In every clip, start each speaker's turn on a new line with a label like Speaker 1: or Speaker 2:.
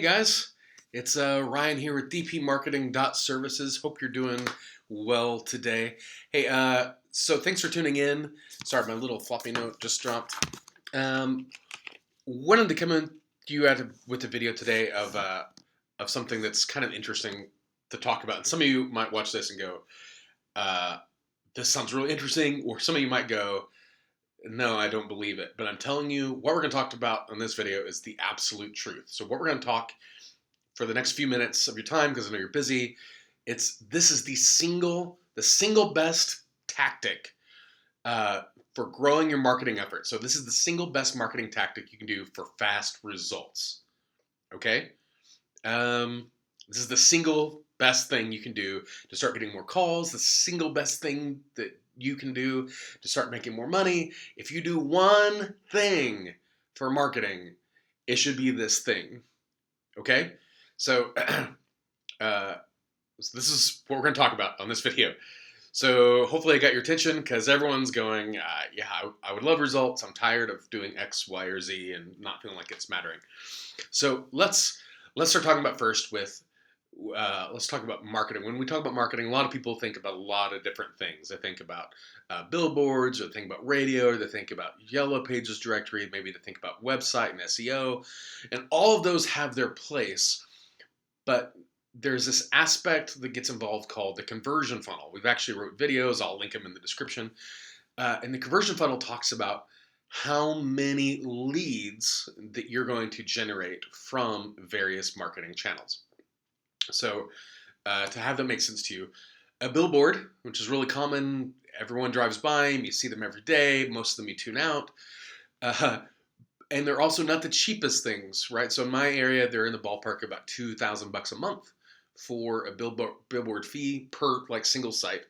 Speaker 1: Hey guys, it's Ryan here with dpmarketing.services. Hope you're doing well today. Hey, so thanks for tuning in. Sorry, my little floppy note just dropped. Um, Wanted to come in to you with a video today of something that's kind of interesting to talk about. And some of you might watch this and go, uh, "This sounds really interesting," or some of you might go, "No, I don't believe it." But I'm telling you, what we're going to talk about in this video is the absolute truth. So what we're going to talk for the next few minutes of your time, because I know you're busy, this is the single best tactic for growing your marketing effort. So this is the single best marketing tactic you can do for fast results. Okay, this is the single best thing you can do to start getting more calls. The single best thing that you can do to start making more money. If you do one thing for marketing, it should be this thing. Okay, so uh, so this is what we're going to talk about on this video. So hopefully I got your attention because everyone's going, yeah, I would love results. I'm tired of doing X, Y, or Z and not feeling like it's mattering. So let's start talking about first with let's talk about marketing. When we talk about marketing, a lot of people think about a lot of different things. They think about billboards, or they think about radio, or they think about Yellow Pages directory. Maybe they think about website and SEO, and all of those have their place. But there's this aspect that gets involved called the conversion funnel. We've actually wrote videos. I'll link them in the description. And the conversion funnel talks about how many leads that you're going to generate from various marketing channels. So to have that make sense to you, a billboard, which is really common, everyone drives by them, you see them every day, most of them you tune out. And they're also not the cheapest things, right? So in my area, they're in the ballpark of about $2,000 a month for a billboard fee per like single site,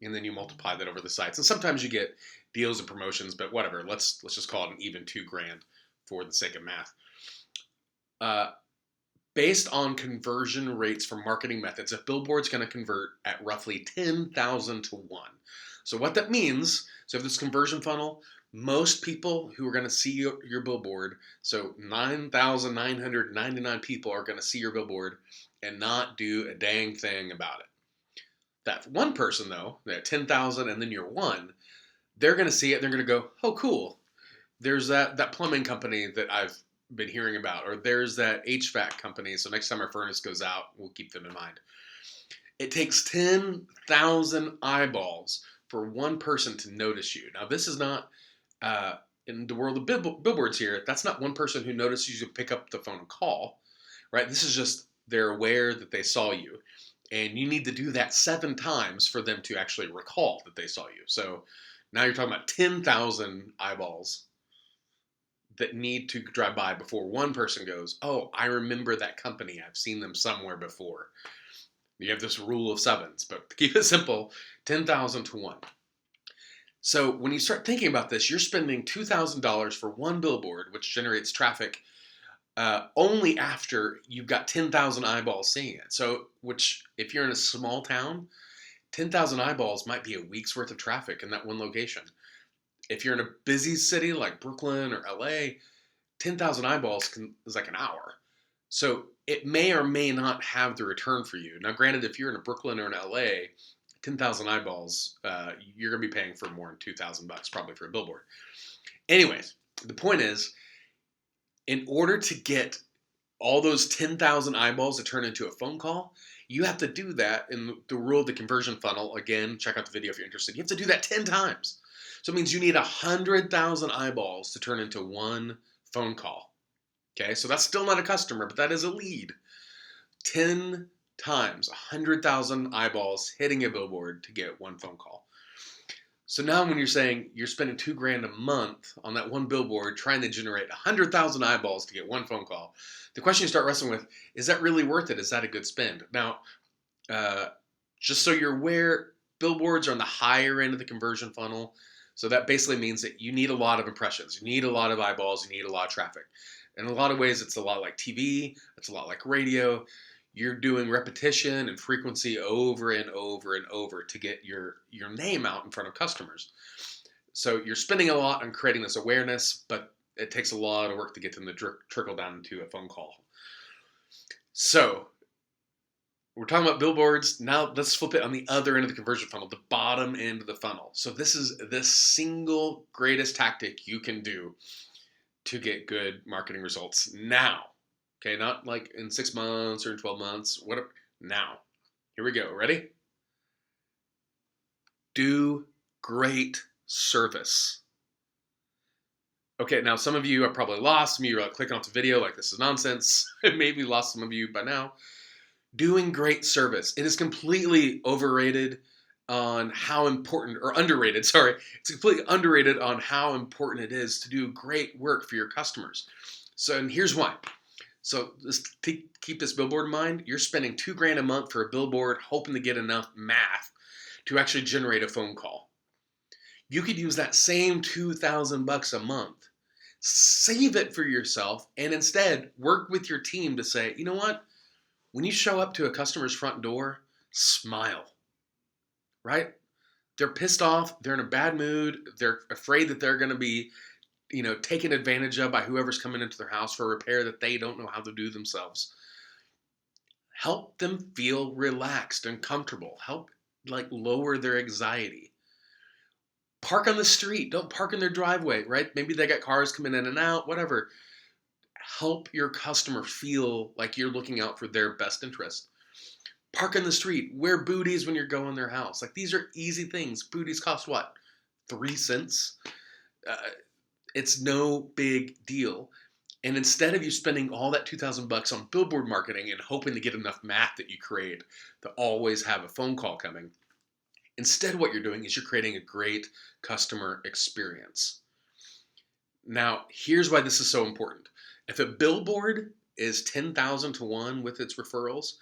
Speaker 1: and then you multiply that over the sites. And sometimes you get deals and promotions, but whatever. Let's just call it an even $2,000 for the sake of math. Based on conversion rates for marketing methods, a billboard's going to convert at roughly 10,000 to 1. So what that means, so if this conversion funnel, most people who are going to see your billboard, so 9,999 people are going to see your billboard and not do a dang thing about it. That one person, though, that 10,000 and then you're one, they're going to see it and they're going to go, oh, cool. There's that plumbing company that I've been hearing about, or there's that HVAC company. So next time our furnace goes out, we'll keep them in mind. It takes 10,000 eyeballs for one person to notice you. Now, this is not in the world of billboards here. That's not one person who notices you pick up the phone and call, right? This is just they're aware that they saw you, and you need to do that 7 times for them to actually recall that they saw you. So now you're talking about 10,000 eyeballs that need to drive by before one person goes, oh, I remember that company. I've seen them somewhere before. You have this rule of sevens, but to keep it simple, 10,000 to 1. So when you start thinking about this, you're spending $2,000 for one billboard, which generates traffic only after you've got 10,000 eyeballs seeing it. So, which if you're in a small town, 10,000 eyeballs might be a week's worth of traffic in that one location. If you're in a busy city like Brooklyn or LA, 10,000 eyeballs is like an hour. So it may or may not have the return for you. Now, granted, if you're in a Brooklyn or an LA, 10,000 eyeballs, you're going to be paying for more than $2,000 probably for a billboard. Anyways, the point is, in order to get all those 10,000 eyeballs to turn into a phone call, you have to do that in the rule of the conversion funnel. Again, check out the video if you're interested. You have to do that 10 times. So it means you need 100,000 eyeballs to turn into one phone call. Okay, so that's still not a customer, but that is a lead. 10 times, 100,000 eyeballs hitting a billboard to get one phone call. So now when you're saying you're spending $2,000 a month on that one billboard trying to generate 100,000 eyeballs to get one phone call, the question you start wrestling with, is that really worth it? Is that a good spend? Now, just so you're aware, billboards are on the higher end of the conversion funnel. So that basically means that you need a lot of impressions. You need a lot of eyeballs. You need a lot of traffic. In a lot of ways, it's a lot like TV. It's a lot like radio. You're doing repetition and frequency over and over and over to get your name out in front of customers. So you're spending a lot on creating this awareness, but it takes a lot of work to get them to trickle down into a phone call. So we're talking about billboards. Now let's flip it on the other end of the conversion funnel, the bottom end of the funnel. So this is the single greatest tactic you can do to get good marketing results now. Okay, not like in 6 months or in 12 months, whatever. Now. Here we go. Ready? Do great service. Okay, now some of you are probably lost. Some of you are like clicking off the video like this is nonsense. Maybe lost some of you by now. Doing great service. It is completely overrated on how important, or underrated, sorry. It's completely underrated on how important it is to do great work for your customers. So, and here's why. So, just keep this billboard in mind. You're spending $2,000 a month for a billboard, hoping to get enough math to actually generate a phone call. You could use that same $2,000 a month, save it for yourself, and instead work with your team to say, you know what? When you show up to a customer's front door, smile, right? They're pissed off. They're in a bad mood. They're afraid that they're going to be, taken advantage of by whoever's coming into their house for a repair that they don't know how to do themselves. Help them feel relaxed and comfortable. Help lower their anxiety. Park on the street. Don't park in their driveway, right? Maybe they got cars coming in and out, whatever. Help your customer feel like you're looking out for their best interest. Park on the street. Wear booties when you're going their house. These are easy things. Booties cost what? 3 cents? It's no big deal. And instead of you spending all that $2,000 on billboard marketing and hoping to get enough math that you create to always have a phone call coming, instead what you're doing is you're creating a great customer experience. Now, here's why this is so important. If a billboard is 10,000 to 1 with its referrals,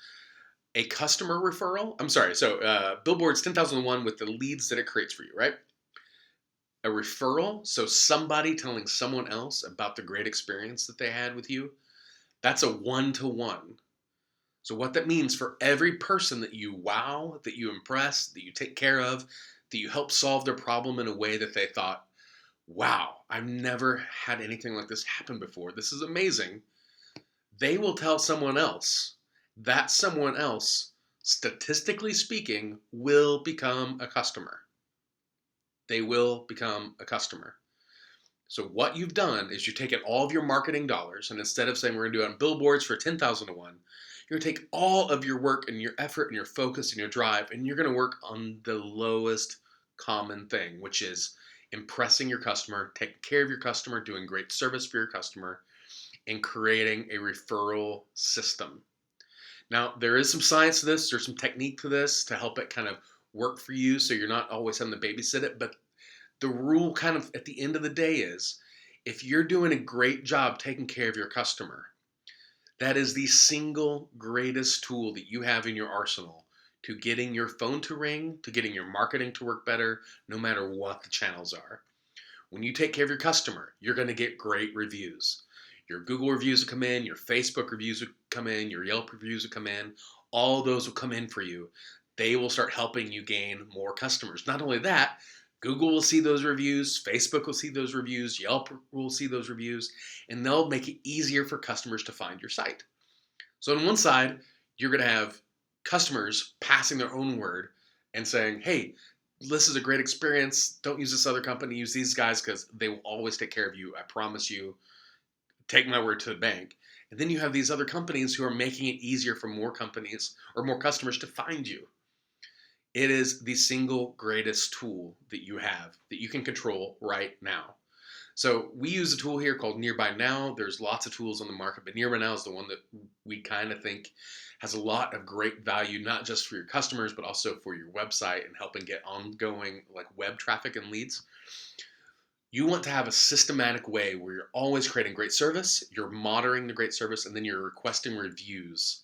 Speaker 1: a customer referral, billboard's 10,000 to 1 with the leads that it creates for you, right? A referral, so somebody telling someone else about the great experience that they had with you, that's a 1-to-1. So what that means for every person that you wow, that you impress, that you take care of, that you help solve their problem in a way that they thought, wow, I've never had anything like this happen before. This is amazing. They will tell someone else. That someone else, statistically speaking, will become a customer. They will become a customer. So what you've done is you've taken all of your marketing dollars, and instead of saying we're going to do it on billboards for 10,000 to 1, you're going to take all of your work and your effort and your focus and your drive, and you're going to work on the lowest common thing, which is impressing your customer, taking care of your customer, doing great service for your customer, and creating a referral system. Now, there is some science to this. There's some technique to this to help it kind of work for you so you're not always having to babysit it. But the rule kind of at the end of the day is if you're doing a great job taking care of your customer, that is the single greatest tool that you have in your arsenal to getting your phone to ring, to getting your marketing to work better, no matter what the channels are. When you take care of your customer, you're going to get great reviews. Your Google reviews will come in, your Facebook reviews will come in, your Yelp reviews will come in. All those will come in for you. They will start helping you gain more customers. Not only that, Google will see those reviews, Facebook will see those reviews, Yelp will see those reviews, and they'll make it easier for customers to find your site. So on one side, you're going to have customers passing their own word and saying, hey, this is a great experience. Don't use this other company. Use these guys because they will always take care of you. I promise you. Take my word to the bank. And then you have these other companies who are making it easier for more companies or more customers to find you. It is the single greatest tool that you have that you can control right now. So we use a tool here called Nearby Now. There's lots of tools on the market, but Nearby Now is the one that we kind of think has a lot of great value, not just for your customers, but also for your website and helping get ongoing web traffic and leads. You want to have a systematic way where you're always creating great service, you're monitoring the great service, and then you're requesting reviews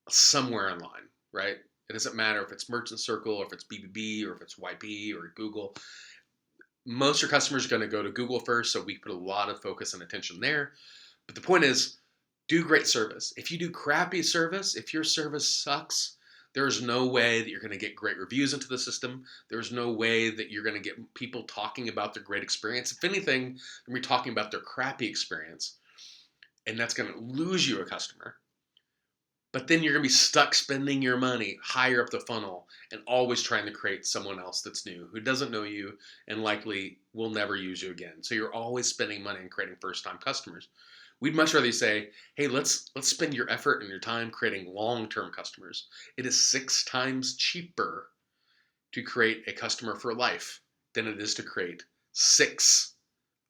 Speaker 1: somewhere online, right? It doesn't matter if it's Merchant Circle, or if it's BBB, or if it's YP, or Google. Most of your customers are going to go to Google first, so we put a lot of focus and attention there. But the point is, do great service. If you do crappy service, if your service sucks, there's no way that you're going to get great reviews into the system. There's no way that you're going to get people talking about their great experience. If anything, they're going to be talking about their crappy experience, and that's going to lose you a customer. But then you're going to be stuck spending your money higher up the funnel and always trying to create someone else that's new who doesn't know you and likely will never use you again. So you're always spending money and creating first-time customers. We'd much rather say, hey, let's spend your effort and your time creating long-term customers. It is 6 times cheaper to create a customer for life than it is to create 6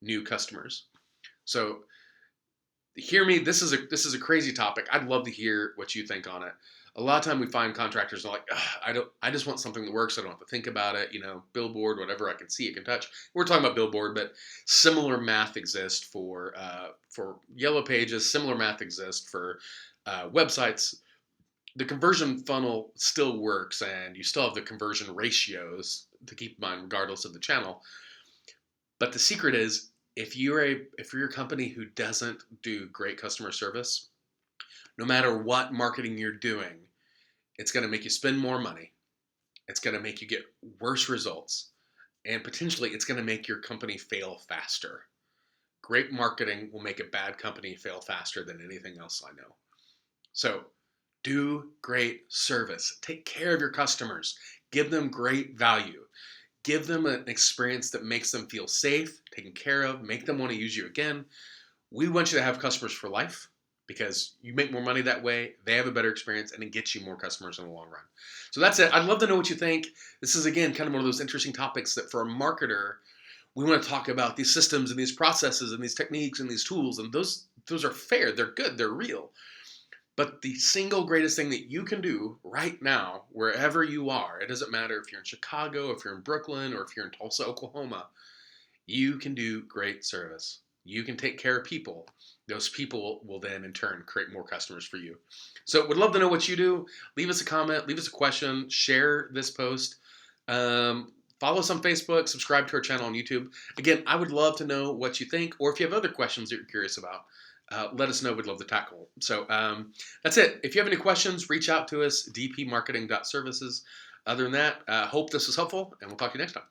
Speaker 1: new customers. So hear me. This is a crazy topic. I'd love to hear what you think on it. A lot of time we find contractors are like, I just want something that works. I don't have to think about it. Billboard, whatever I can see, I can touch. We're talking about Billboard, but similar math exists for Yellow Pages. Similar math exists for websites. The conversion funnel still works, and you still have the conversion ratios to keep in mind, regardless of the channel. But the secret is, if you're a company who doesn't do great customer service, no matter what marketing you're doing, it's going to make you spend more money. It's going to make you get worse results. And potentially, it's going to make your company fail faster. Great marketing will make a bad company fail faster than anything else I know. So do great service. Take care of your customers. Give them great value. Give them an experience that makes them feel safe, taken care of, make them want to use you again. We want you to have customers for life because you make more money that way, they have a better experience, and it gets you more customers in the long run. So that's it. I'd love to know what you think. This is, again, kind of one of those interesting topics that for a marketer, we want to talk about these systems and these processes and these techniques and these tools, and those are fair, they're good, they're real. But the single greatest thing that you can do right now, wherever you are, it doesn't matter if you're in Chicago, if you're in Brooklyn, or if you're in Tulsa, Oklahoma, you can do great service. You can take care of people. Those people will then, in turn, create more customers for you. So would love to know what you do. Leave us a comment. Leave us a question. Share this post. Follow us on Facebook. Subscribe to our channel on YouTube. Again, I would love to know what you think, or if you have other questions that you're curious about. Let us know. We'd love to tackle. So that's it. If you have any questions, reach out to us, dpmarketing.services. Other than that, hope this was helpful, and we'll talk to you next time.